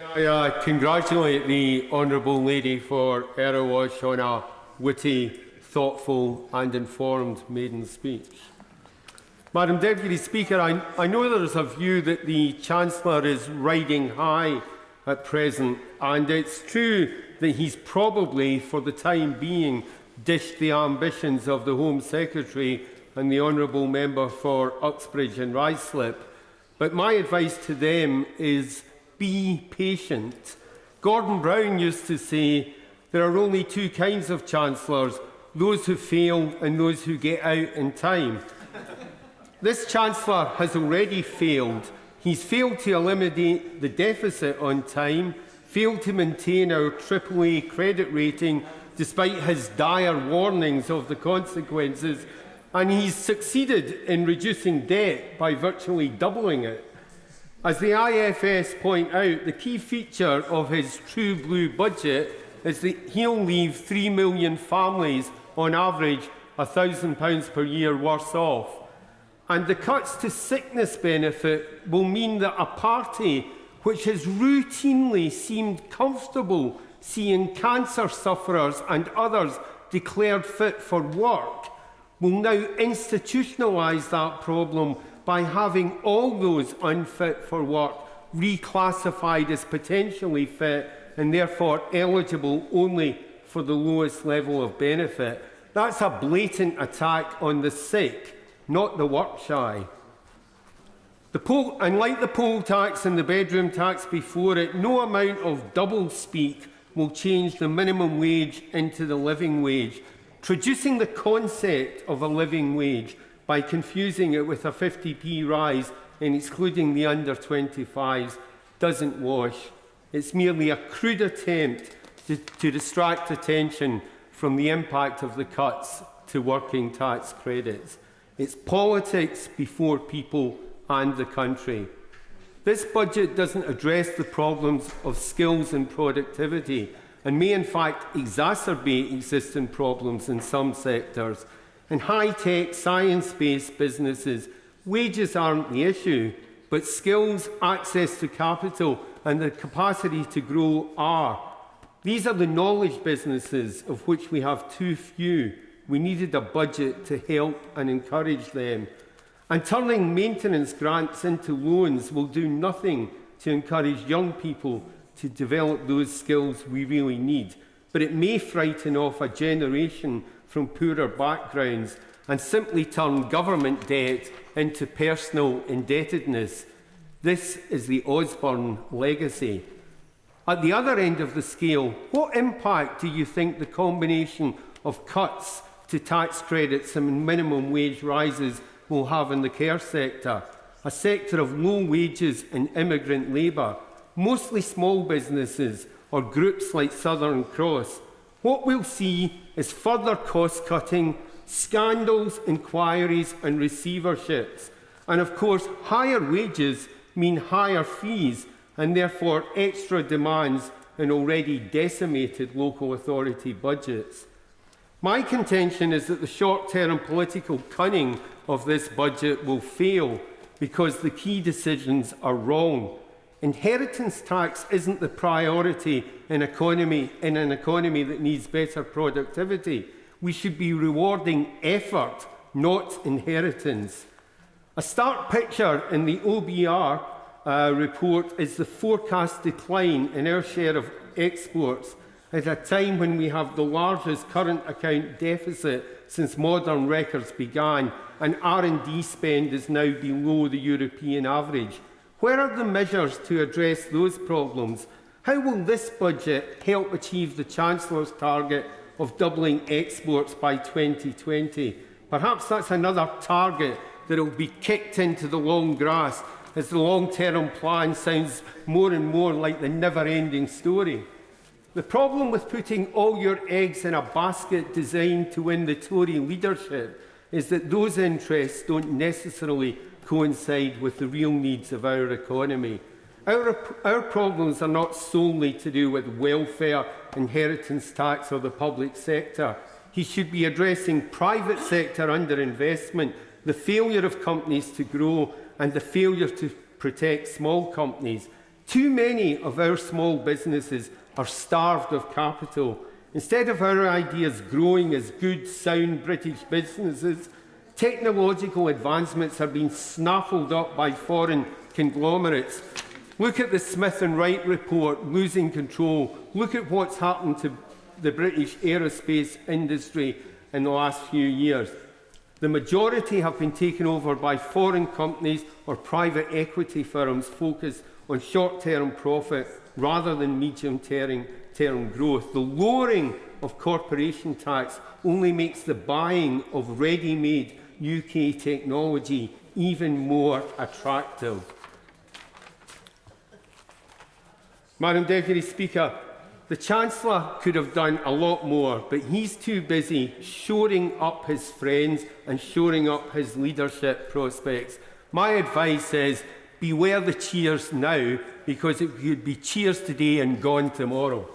I congratulate the Honourable Lady for Erewash on a witty, thoughtful and informed maiden speech. Madam Deputy Speaker, I know there is a view that the Chancellor is riding high at present, and it's true that he's probably, for the time being, dished the ambitions of the Home Secretary and the Honourable Member for Uxbridge and Ruislip. But my advice to them is be patient. Gordon Brown used to say there are only two kinds of Chancellors, those who fail and those who get out in time. This Chancellor has already failed. He's failed to eliminate the deficit on time, failed to maintain our AAA credit rating despite his dire warnings of the consequences, and he's succeeded in reducing debt by virtually doubling it. As the IFS point out, the key feature of his true blue budget is that he'll leave 3 million families, on average, £1,000 per year worse off. And the cuts to sickness benefit will mean that a party which has routinely seemed comfortable seeing cancer sufferers and others declared fit for work will now institutionalise that problem by having all those unfit for work reclassified as potentially fit and therefore eligible only for the lowest level of benefit. That's a blatant attack on the sick, not the work-shy. Like the poll tax and the bedroom tax before it, no amount of double-speak will change the minimum wage into the living wage. Traducing the concept of a living wage by confusing it with a 50p rise and excluding the under-25s doesn't wash. It's merely a crude attempt to distract attention from the impact of the cuts to working tax credits. It's politics before people and the country. This budget doesn't address the problems of skills and productivity and may in fact exacerbate existing problems in some sectors. In high-tech, science-based businesses, wages aren't the issue, but skills, access to capital and the capacity to grow are. These are the knowledge businesses of which we have too few. We needed a budget to help and encourage them. And turning maintenance grants into loans will do nothing to encourage young people to develop those skills we really need. But it may frighten off a generation from poorer backgrounds and simply turn government debt into personal indebtedness. This is the Osborne legacy. At the other end of the scale, what impact do you think the combination of cuts to tax credits and minimum wage rises will have in the care sector, a sector of low wages and immigrant labour, mostly small businesses or groups like Southern Cross? What we'll see is further cost-cutting, scandals, inquiries and receiverships. And of course, higher wages mean higher fees and therefore extra demands in already decimated local authority budgets. My contention is that the short-term political cunning of this budget will fail because the key decisions are wrong. Inheritance tax isn't the priority in an economy that needs better productivity. We should be rewarding effort, not inheritance. A stark picture in the OBR report is the forecast decline in our share of exports at a time when we have the largest current account deficit since modern records began, and R&D spend is now below the European average. Where are the measures to address those problems? How will this budget help achieve the Chancellor's target of doubling exports by 2020? Perhaps that's another target that will be kicked into the long grass as the long-term plan sounds more and more like the never-ending story. The problem with putting all your eggs in a basket designed to win the Tory leadership is that those interests don't necessarily coincide with the real needs of our economy. Our problems are not solely to do with welfare, inheritance tax or the public sector. He should be addressing private sector underinvestment, the failure of companies to grow and the failure to protect small companies. Too many of our small businesses are starved of capital. Instead of our ideas growing as good, sound British businesses, technological advancements are being snaffled up by foreign conglomerates. Look at the Smith and Wright report, losing control. Look at what's happened to the British aerospace industry in the last few years. The majority have been taken over by foreign companies or private equity firms focused on short-term profit rather than medium-term growth. The lowering of corporation tax only makes the buying of ready-made UK technology even more attractive. Madam Deputy Speaker, the Chancellor could have done a lot more, but he's too busy shoring up his friends and shoring up his leadership prospects. My advice is beware the cheers now, because it could be cheers today and gone tomorrow.